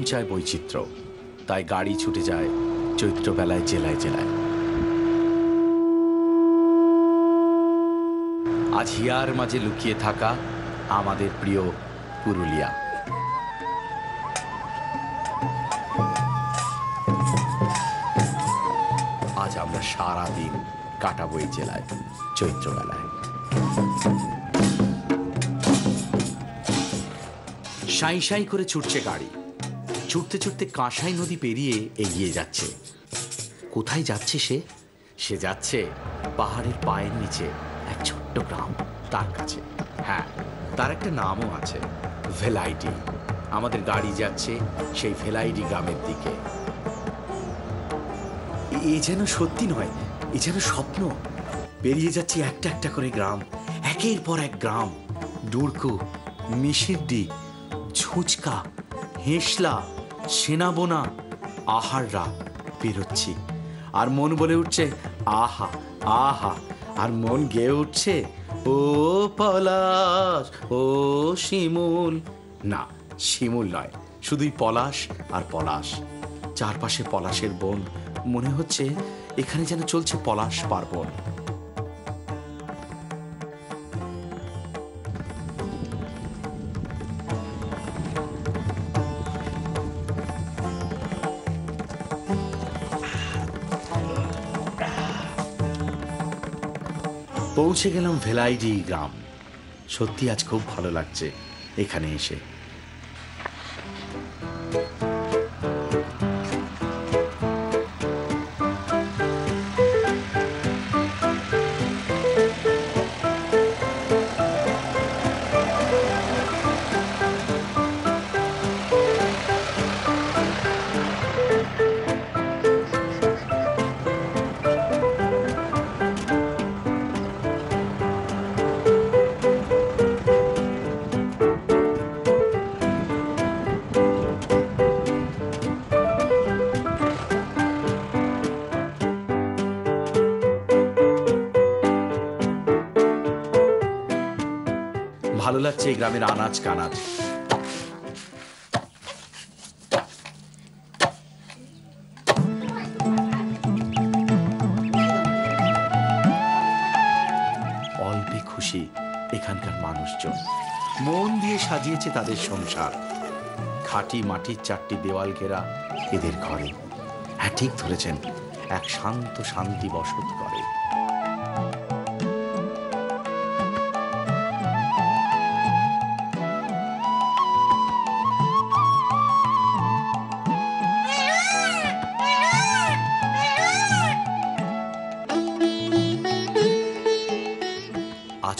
চায় বৈচিত্র্য, তাই গাড়ি ছুটে যায় চৈত্রবেলায় জেলায় জেলায়। আজ হিয়ার মাঝে লুকিয়ে থাকা আমাদের প্রিয় পুরুলিয়া। আজ আমরা সারাদিন কাটাবো এই জেলায় চৈত্রবেলায়। সাই সাই করে ছুটছে গাড়ি, ছুটতে ছুটতে কাঁসাই নদী পেরিয়ে এগিয়ে যাচ্ছে। কোথায় যাচ্ছে সে? সে যাচ্ছে পাহাড়ের পায়ের নিচে এক ছোট্ট গ্রাম, তার কাছে। হ্যাঁ, তার একটা নামও আছে, ভেলাইডি। আমাদের গাড়ি যাচ্ছে সেই ভেলাইডি গ্রামের দিকে। এ যেন সত্যি নয়, এ যেন স্বপ্ন। পেরিয়ে যাচ্ছি একটা একটা করে গ্রাম, একের পর এক গ্রাম। ডুরকু, মিশিরডি, ঝুঁচকা, হেঁসলা, সেনাবোনা, আহাররা পেরোচ্ছি। আর মন বলে উঠছে আহা আহা, আর মন গেয়ে উঠছে ও পলাশ, ও শিমুল। না, শিমুল নয়, শুধুই পলাশ আর পলাশ। চারপাশে পলাশের বন, মনে হচ্ছে এখানে যেন চলছে পলাশ পার্বণ। পৌঁছে গেলাম ভেলাইডি গ্রাম। সত্যি আজ খুব ভালো লাগছে এখানে এসে। ভালো লাগছে এই গ্রামের আনাজ কানাজ। অল্পে খুশি এখানকার মানুষজন, মন দিয়ে সাজিয়েছে তাদের সংসার। খাঁটি মাটির চারটি দেওয়াল ঘেরা এদের ঘরে। হ্যাঁ, ঠিক ধরেছেন, এক শান্ত শান্তি বসত করে।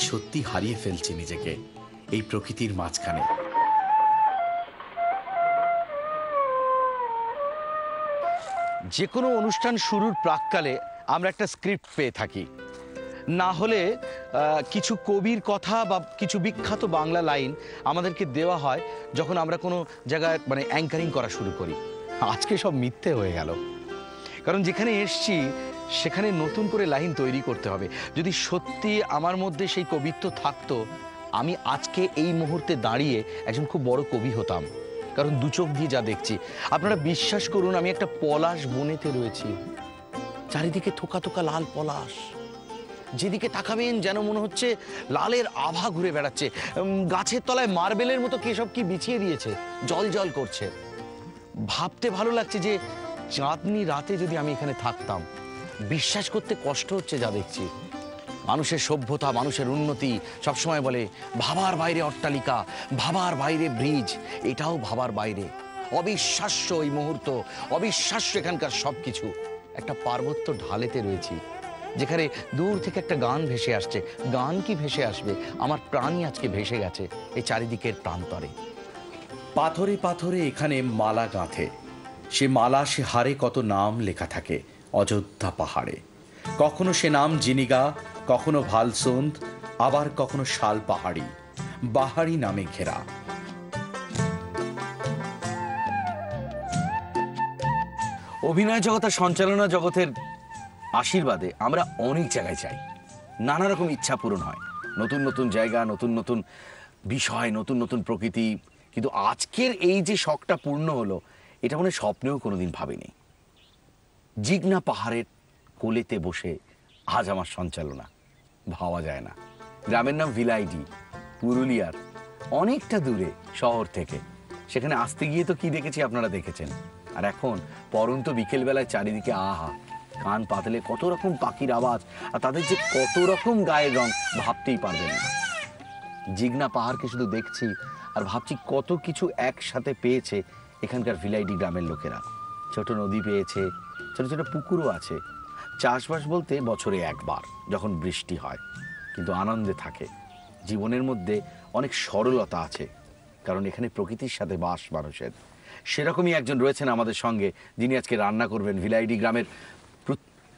সত্যি হারিয়ে ফেলছি নিজেকে এই প্রকৃতির মাঝখানে। যে কোনো অনুষ্ঠান শুরুর প্রাক্কালে আমরা একটা স্ক্রিপ্ট পেয়ে থাকি, না হলে কিছু কবির কথা বা কিছু বিখ্যাত বাংলা লাইন আমাদেরকে দেওয়া হয় যখন আমরা কোনো জায়গায় মানে অ্যাঙ্কারিং করা শুরু করি। আজকে সব মিথ্যে হয়ে গেল, কারণ যেখানে এসছি সেখানে নতুন করে লাইন তৈরি করতে হবে। যদি সত্যি আমার মধ্যে সেই কবিত্ব থাকতো, আমি আজকে এই মুহূর্তে দাঁড়িয়ে একজন খুব বড় কবি হতাম। কারণ দু চোখ দিয়ে যা দেখছি, আপনারা বিশ্বাস করুন, আমি একটা পলাশ বনেতে রয়েছি। চারিদিকে থোকা থোকা লাল পলাশ, যেদিকে তাকাবেন যেন মনে হচ্ছে লালের আভা ঘুরে বেড়াচ্ছে। গাছের তলায় মার্বেলের মতো কে সব কি বিছিয়ে দিয়েছে, জল জল করছে। ভাবতে ভালো লাগছে যে চাঁদনি রাতে যদি আমি এখানে থাকতাম। বিশ্বাস করতে কষ্ট হচ্ছে যা দেখছি। মানুষের সভ্যতা, মানুষের উন্নতি সবসময় বলে ভাবার বাইরে অট্টালিকা, ভাবার বাইরে ব্রিজ, এটাও ভাবার বাইরে। অবিশ্বাস্য এই মুহূর্ত, অবিশ্বাস্য এখানকার সবকিছু। একটা পার্বত্য ঢালেতে রয়েছি, যেখানে দূর থেকে একটা গান ভেসে আসছে। গান কি ভেসে আসবে, আমার প্রাণই আজকে ভেসে গেছে এই চারিদিকের প্রান্তরে। পাথরে পাথরে এখানে মালা গাঁথে, সে মালা সে হারে কত নাম লেখা থাকে অযোধ্যা পাহাড়ে। কখনো সে নাম জিনিগা, কখনো ভালসুন্দ, আবার কখনো শাল পাহাড়ি, বাহারি নামে ঘেরা। অভিনয় জগৎ আর সঞ্চালনা জগতের আশীর্বাদে আমরা অনেক জায়গায় যাই, নানা রকম ইচ্ছা পূরণ হয়। নতুন নতুন জায়গা, নতুন নতুন বিষয়, নতুন নতুন প্রকৃতি। কিন্তু আজকের এই যে শখটা পূর্ণ হলো, এটা মনে স্বপ্নেও কোনোদিন ভাবিনি। জিগনা পাহাড়ের কোলেতে বসে আজ আমার সঞ্চালনা, ভাবা যায় না। গ্রামের নাম ভিলাইডি, পুরুলিয়ার অনেকটা দূরে শহর থেকে। সেখানে আসতে গিয়ে তো কি দেখেছি আপনারা দেখেছেন। আর এখন পরন্ত বিকেলবেলায় চারিদিকে আহা, কান পাতলে কত রকম পাখির আওয়াজ, আর তাদের যে কত রকম গায়ের রং ভাবতেই পারবেন না। জিগনা পাহাড়কে শুধু দেখছি আর ভাবছি কত কিছু একসাথে পেয়েছে এখানকার ভিলাইডি গ্রামের লোকেরা। ছোট নদী পেয়েছে, ছোট ছোট পুকুরও আছে। চাষবাস বলতে বছরে একবার যখন বৃষ্টি হয়, কিন্তু আনন্দে থাকে। জীবনের মধ্যে অনেক সরলতা আছে, কারণ এখানে প্রকৃতির সাথে বাস মানুষের। সেরকমই একজন রয়েছেন আমাদের সঙ্গে, যিনি আজকে রান্না করবেন ভিলাইডি গ্রামের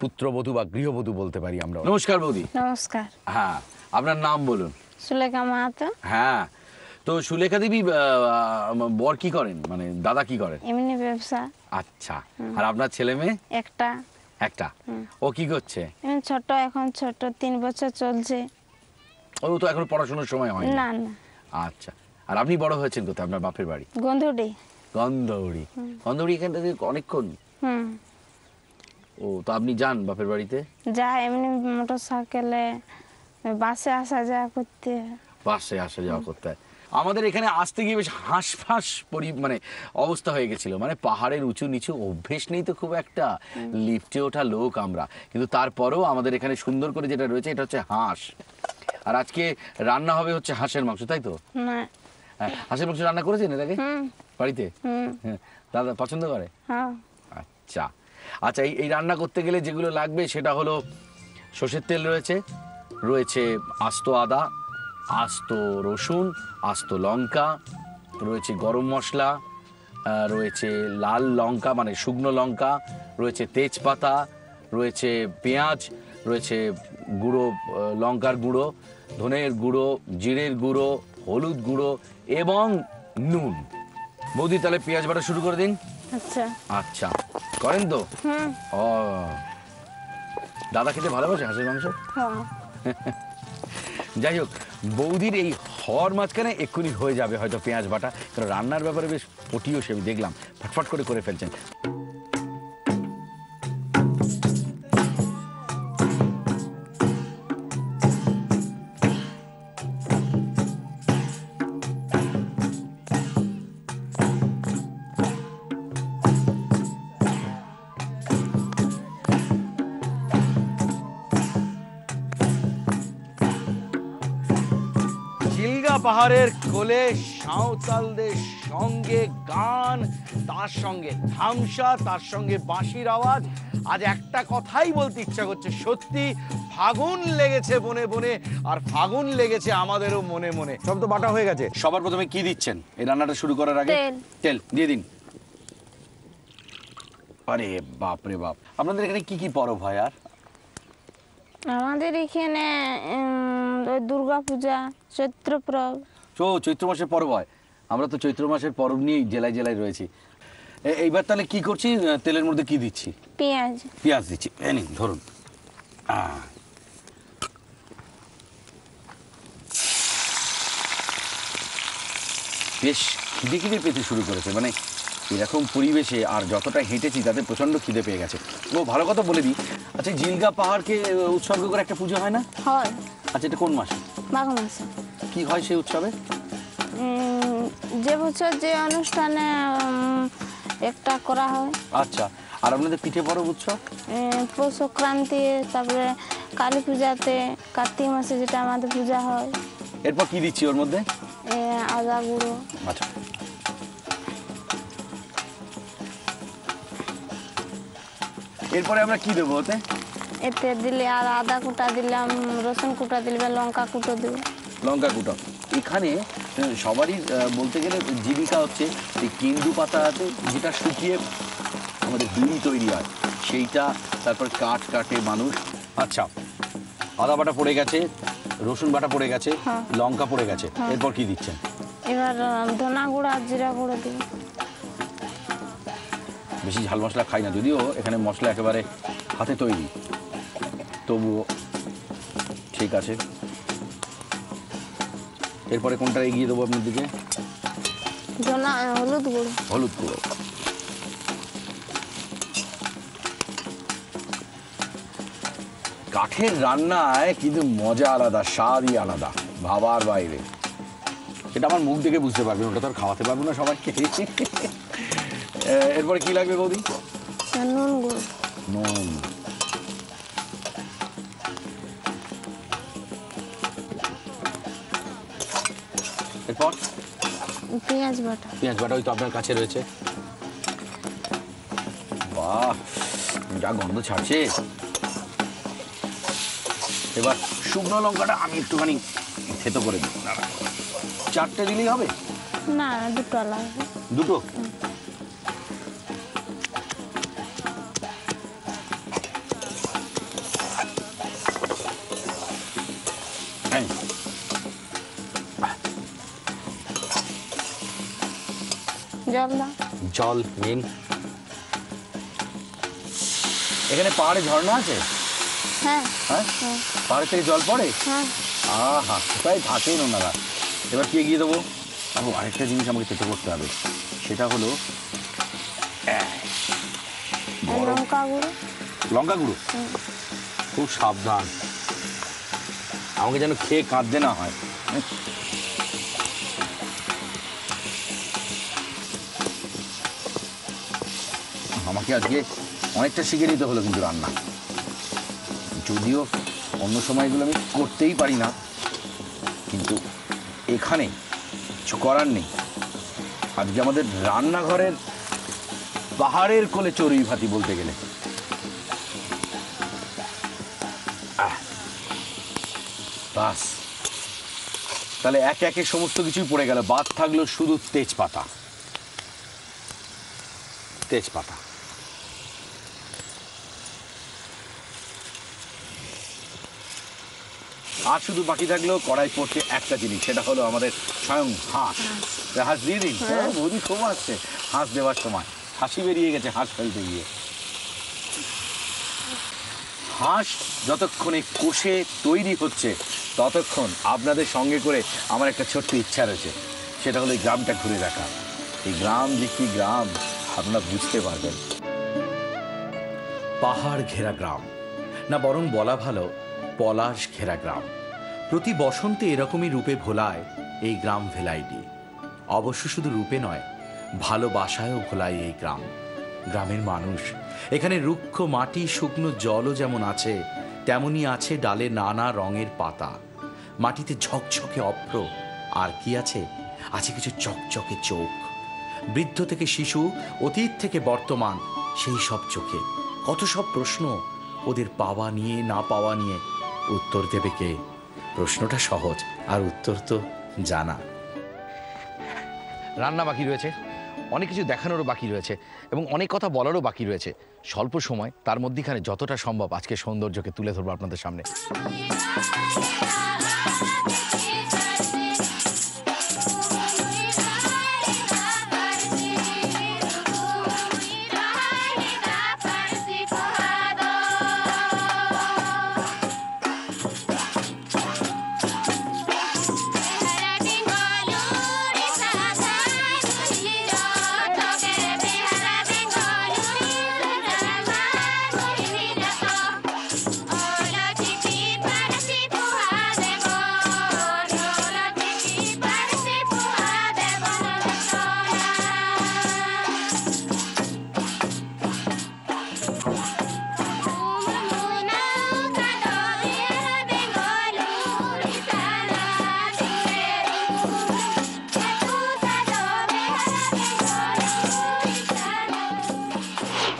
পুত্রবধূ বা গৃহবধূ বলতে পারি আমরা। নমস্কার বৌদি। নমস্কার। হ্যাঁ, আপনার নাম বলুন। সুলেখা মাহাতো। হ্যাঁ, তো সুলেখা দেবী বর কি করেন, মানে দাদা কি করেন? এমনি ব্যবসা। আচ্ছা, আর আপনার ছেলে মেয়ে? একটা। একটা। ও কি করছে? ছোট, এখন ছোট, 3 বছর চলছে। ও তো এখন পড়াশোনার সময় হয় না না। আচ্ছা, আর আপনি বড় হয়েছেন কোথায়? আপনার বাপের বাড়ি? গন্ধুড়ি। গন্ধৌড়ি। গন্ধৌড়ি এখান থেকে অনেকক্ষণ? ও, তো আপনি যান বাপের বাড়িতে? যা, এমনি মোটর সাইকেলে, বাসে আসা যাওয়া করতে। বাসে আসা যাওয়া করতে হয়। আমাদের এখানে আসতে গিয়ে বেশ হাঁসফাঁস মানে অবস্থা হয়ে গেছিল। মানে পাহাড়ের উঁচু নিচু অভ্যেস নেই তো খুব একটা, লিফটে ওঠা লোক আমরা, কিন্তু তারপরেও আমাদের এখানে সুন্দর করে যেটা রয়েছে এটা হচ্ছে হাঁস। আর আজকে রান্না হবে হচ্ছে হাঁসের মাংস, তাই তো? না। হাঁসের মাংস রান্না করেছেন এর আগে বাড়িতে? দাদা পছন্দ করে? আচ্ছা আচ্ছা, এই রান্না করতে গেলে যেগুলো লাগবে সেটা হলো সর্ষের তেল রয়েছে, রয়েছে আস্ত আদা, আস্ত রসুন, আস্ত লঙ্কা, রয়েছে গরম মশলা, রয়েছে লাল লঙ্কা মানে শুকনো লঙ্কা, রয়েছে তেজপাতা, রয়েছে পেঁয়াজ, রয়েছে গুঁড়ো লঙ্কার গুঁড়ো, ধনের গুঁড়ো, জিরের গুঁড়ো, হলুদ গুঁড়ো এবং নুন। বৌদি তাহলে পেঁয়াজ বাটা শুরু করে দিন। আচ্ছা আচ্ছা, করেন তো? ও, দাদা খেতে ভালোবাসে হাঁসের মাংস? যাই হোক, বৌদির এই হওয়ার মাঝখানে এক্ষুনি হয়ে যাবে হয়তো পেঁয়াজ বাটা, কারণ রান্নার ব্যাপারে বেশ পটিও সে দেখলাম, ফটফট করে ফেলছেন। পাহাড়ের কোলে সাঁওতালদের সঙ্গে গান, তার সঙ্গে ধামসা, তার সঙ্গে বাঁশির আওয়াজ। আজ একটা কথাই বলতে ইচ্ছা করছে, সত্যি ফাগুন লেগেছে বনে বনে, আর ফাগুন লেগেছে আমাদেরও মনে মনে। সব তো বাটা হয়ে গেছে। সবার প্রথমে কি দিচ্ছেন এই রান্নাটা শুরু করার আগে? তেল দিয়ে দিন। আরে বাপ রে বাপ, আপনাদের এখানে কি কি পরব হয়? আর আমাদের এখানে দুর্গা পূজা, চৈত্র পরব। চৈত্র মাসের পরব হয়। আমরা তো চৈত্র মাসের পরব নিয়েই জেলায় জেলায় রয়েছি। এইবার তাহলে কি করছি, তেলের মধ্যে কি দিচ্ছি? পেঁয়াজ। পেঁয়াজ দিচ্ছি, নিন ধরুন। বেশ খিদে খিদে পেতে শুরু করেছে, মানে এরকম পরিবেশে আর যতটা হেঁটেছি তাতে প্রচন্ড খিদে পেয়ে গেছে। ও ভালো কথা বলে দিই, আচ্ছা জিলগা পাহাড়কে উৎসর্গ করে একটা পুজো হয় না? হয়। আচ্ছা, এটা কোন মাসে? মাঘ মাসে। কি হয় সেই উৎসবে? যে বছর যে অনুষ্ঠানে একটা করা হয়। আচ্ছা, আর আপনাদের পিঠে পরব উৎসব? পৌষ সংক্রান্তি, তারপরে কালী পূজাতে, কার্তিক মাসে যেটা আমাদের পূজা হয়। এরপর কি দিচ্ছি ওর মধ্যে? আদা গুঁড়ো। আচ্ছা, এরপরে আমরা কি দেবো ওতে? এতে দিলে আর আদা কুটা দিলাম, রসুন কুটা দিলে, লঙ্কা কুটো দিবে। লঙ্কা কুটো। এখানে সবারই বলতে গেলে জীবিকা হচ্ছে এই কেন্দু পাতা আছে, যেটা শুকিয়ে আমাদের বিড়ি তৈরি হয়, সেইটা তারপর কাটে মানুষ। আচ্ছা, আদা বাটা পড়ে গেছে, রসুন বাটা পড়ে গেছে, লঙ্কা পড়ে গেছে, এরপর কি দিচ্ছেন? এবার ধনা গুঁড়ো আর জিরা গুঁড়ো দিবে। বেশি ঝাল মশলা খাই না, যদিও এখানে মশলা একেবারে হাতে তৈরি, তবুও ঠিক আছে। এরপরে কোনটা এগিয়ে দেবো আপনার দিকে? হলুদ গুঁড়ো। হলুদ গুঁড়ো। কাঠের রান্নায় কিন্তু মজা আলাদা, স্বাদই আলাদা, ভাবার বাইরে। এটা আমার মুখ দেখে বুঝতে পারবেন, ওটা তো আর খাওয়াতে পারবো না সবাইকে। এরপরে কি লাগবে বৌদি? নুন গুঁড়ো। নুন। এরপর পেঁয়াজ বাটা। পেঁয়াজ বাটা ওই তো আপনার কাছে রয়েছে। বাহ, যা গন্ধ ছাড়ছে। এবার শুকনো লঙ্কাটা আমি একটুখানি থেতো করে দিই। 4টে দিলেই হবে? না, দুটো লাগবে। দুটো? জল দাও। জল নিন। এখানে পাহাড়ে ঝর্ণা আছে? হ্যাঁ হ্যাঁ, হ্যাঁ পাহাড় থেকে জল পড়ে? হ্যাঁ। আহা, কোথায় থাকেন ওনারা। এবার কি এগিয়ে দেবো? আরেকটা জিনিস আমাকে চেষ্টা করতে হবে, সেটা হলো লঙ্কা গুঁড়ো। লঙ্কা গুঁড়ো। খুব সাবধান, আমাকে যেন খেয়ে কাঁদতে না হয়। আমাকে আজকে অনেকটা শিখে নিতে হলো কিন্তু রান্না, যদিও অন্য সময়গুলো আমি করতেই পারি না, কিন্তু এখানে কিছু করার নেই। আজকে আমাদের রান্নাঘরের পাহাড়ের কোলে চড়ুই ভাতি বলতে গেলে। বাস, তাহলে একে একে সমস্ত কিছুই পড়ে গেল, বাদ থাকলো শুধু তেজপাতা। তেজপাতা আর শুধু বাকি থাকলো কড়াই পড়তে একটা জিনিস, সেটা হলো আমাদের স্বয়ং হাঁস। হাঁস দিয়ে দিন। বৌদি খুব আসছে হাঁস দেওয়ার সময়, হাসি বেরিয়ে গেছে হাঁস ফেলতে গিয়ে। হাঁস যতক্ষণে কষে তৈরি হচ্ছে ততক্ষণ আপনাদের সঙ্গে করে আমার একটা ছোট্ট ইচ্ছা রয়েছে, সেটা হলো এই গ্রামটা ঘুরে দেখা। এই গ্রাম যে কি গ্রাম আপনারা বুঝতে পারবেন। পাহাড় ঘেরা গ্রাম, না বরং বলা ভালো পলাশ ঘেরা গ্রাম। প্রতি বসন্তে এরকমই রূপে ভোলায় এই গ্রাম ভেলাইডি। অবশ্য শুধু রূপে নয়, ভালোবাসায়ও ভোলায় এই গ্রাম। গ্রামের মানুষ, এখানে রুক্ষ মাটি, শুকনো জলও যেমন আছে, তেমনি আছে ডালে নানা রঙের পাতা। মাটিতে ঝকঝকে অভ্র, আর কি আছে? আছে কিছু চকচকে চোখ। বৃদ্ধ থেকে শিশু, অতীত থেকে বর্তমান, সেই সব চোখে কত সব প্রশ্ন। ওদের পাওয়া নিয়ে না পাওয়া নিয়ে উত্তর দেবে কে? প্রশ্নটা সহজ, আর উত্তর তো জানা। রান্না বাকি রয়েছে, অনেক কিছু দেখানোরও বাকি রয়েছে, এবং অনেক কথা বলারও বাকি রয়েছে। স্বল্প সময়, তার মধ্যেখানে যতটা সম্ভব আজকে সৌন্দর্যকে তুলে ধরবো আপনাদের সামনে।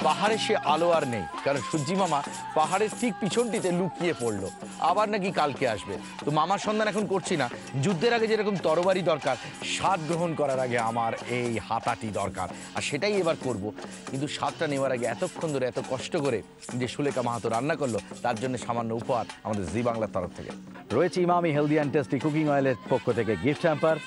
পাহাড়ে সে আলো আর নেই, কারণ সূর্যি মামা পাহাড়ের ঠিক পিছনটিতে লুকিয়ে পড়লো। আবার নাকি কালকে আসবে। তো মামার সন্ধান এখন করছি না। যুদ্ধের আগে যেরকম তরবারি দরকার, স্বাদ গ্রহণ করার আগে আমার এই হাতাটি দরকার, আর সেটাই এবার করব। কিন্তু স্বাদটা নেওয়ার আগে এতক্ষণ ধরে এত কষ্ট করে যে সুলেখা মাহাতো রান্না করলো, তার জন্য সামান্য উপহার আমাদের জি বাংলার তরফ থেকে রয়েছে। Emami healthy and tasty cooking অয়েলের পক্ষ থেকে গিফট হ্যাম্পার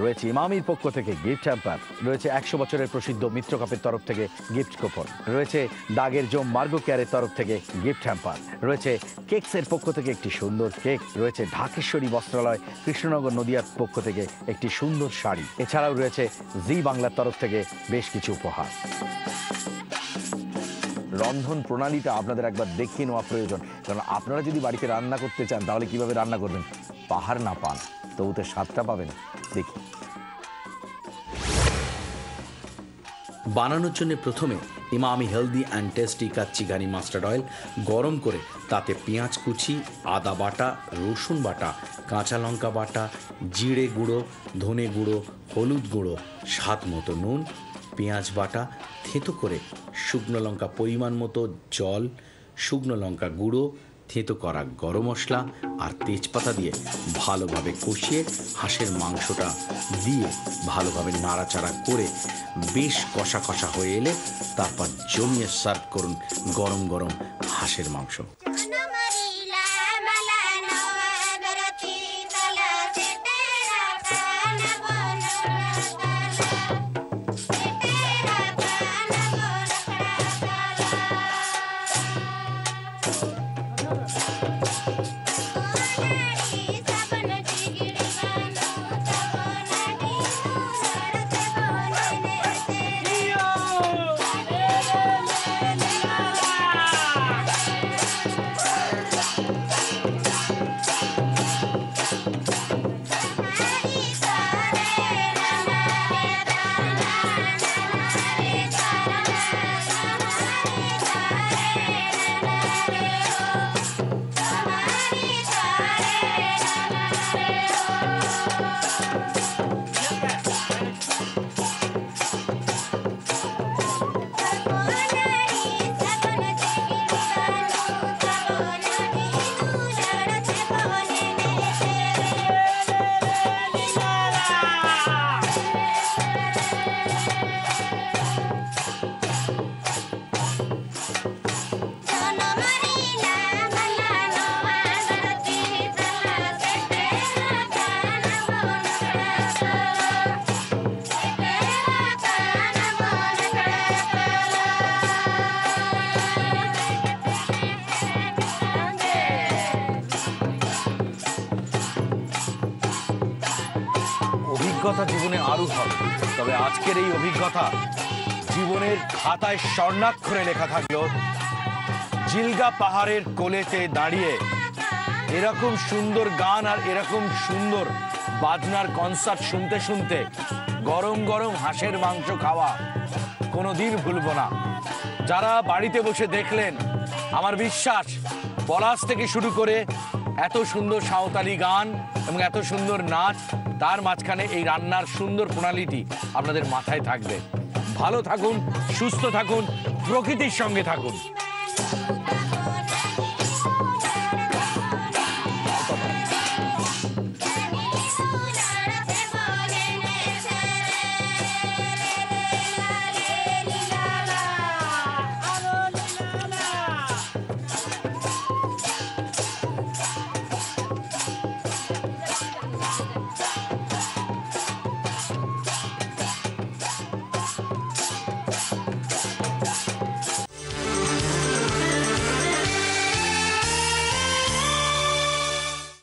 রয়েছে, ইমামির পক্ষ থেকে গিফট হ্যাম্পার রয়েছে, 100 বছরের প্রসিদ্ধ মিত্র কাপের তরফ থেকে গিফট কুপন রয়েছে, দাগের জম মার্গো কেয়ারের তরফ থেকে গিফট হ্যাম্পার, রয়েছে কেকসের পক্ষ থেকে একটি সুন্দর কেক, রয়েছে ঢাকেশ্বরী বস্ত্রালয় কৃষ্ণনগর নদিয়ার পক্ষ থেকে একটি সুন্দর শাড়ি, এছাড়াও রয়েছে জি বাংলার তরফ থেকে বেশ কিছু উপহার। রন্ধন প্রণালীটা আপনাদের একবার দেখিয়ে নেওয়া প্রয়োজন, কারণ আপনারা যদি বাড়িতে রান্না করতে চান তাহলে কিভাবে রান্না করবেন, পাহাড় না পান তবুতে স্বাদটা পাবেন। দেখি। বানানোর জন্য প্রথমে Emami healthy and tasty kacchi ঘানি মাস্টার্ড অয়েল গরম করে তাতে পেঁয়াজ কুচি, আদা বাটা, রসুন বাটা, কাঁচা লঙ্কা বাটা, জিরে গুঁড়ো, ধনে গুঁড়ো, হলুদ গুঁড়ো, স্বাদ মতো নুন, পেঁয়াজ বাটা, থেঁতো করে শুকনো লঙ্কা পরিমাণ মতো জল, শুকনো লঙ্কা গুঁড়ো, থেঁতো করা গরম মশলা আর তেজপাতা দিয়ে ভালোভাবে কষিয়ে হাঁসের মাংসটা দিয়ে ভালোভাবে নাড়াচাড়া করে বেশ কষা কষা হয়ে এলে তারপর জমিয়ে সার্ভ করুন গরম গরম হাঁসের মাংস। অভিজ্ঞতা জীবনে আরও হবে, তবে আজকের এই অভিজ্ঞতা জীবনের খাতায় স্বর্ণাক্ষরে লেখা থাকলো। জিলগা পাহাড়ের কোলেতে দাঁড়িয়ে এরকম সুন্দর গান আর এরকম সুন্দর বাজনার কনসার্ট শুনতে শুনতে গরম গরম হাঁসের মাংস খাওয়া কোনোদিন ভুলব না। যারা বাড়িতে বসে দেখলেন, আমার বিশ্বাস পলাশ থেকে শুরু করে এত সুন্দর সাঁওতালি গান এবং এত সুন্দর নাচ, তার মাঝখানে এই রান্নার সুন্দর প্রণালীটি আপনাদের মাথায় থাকবে। ভালো থাকুন, সুস্থ থাকুন, প্রকৃতির সঙ্গে থাকুন।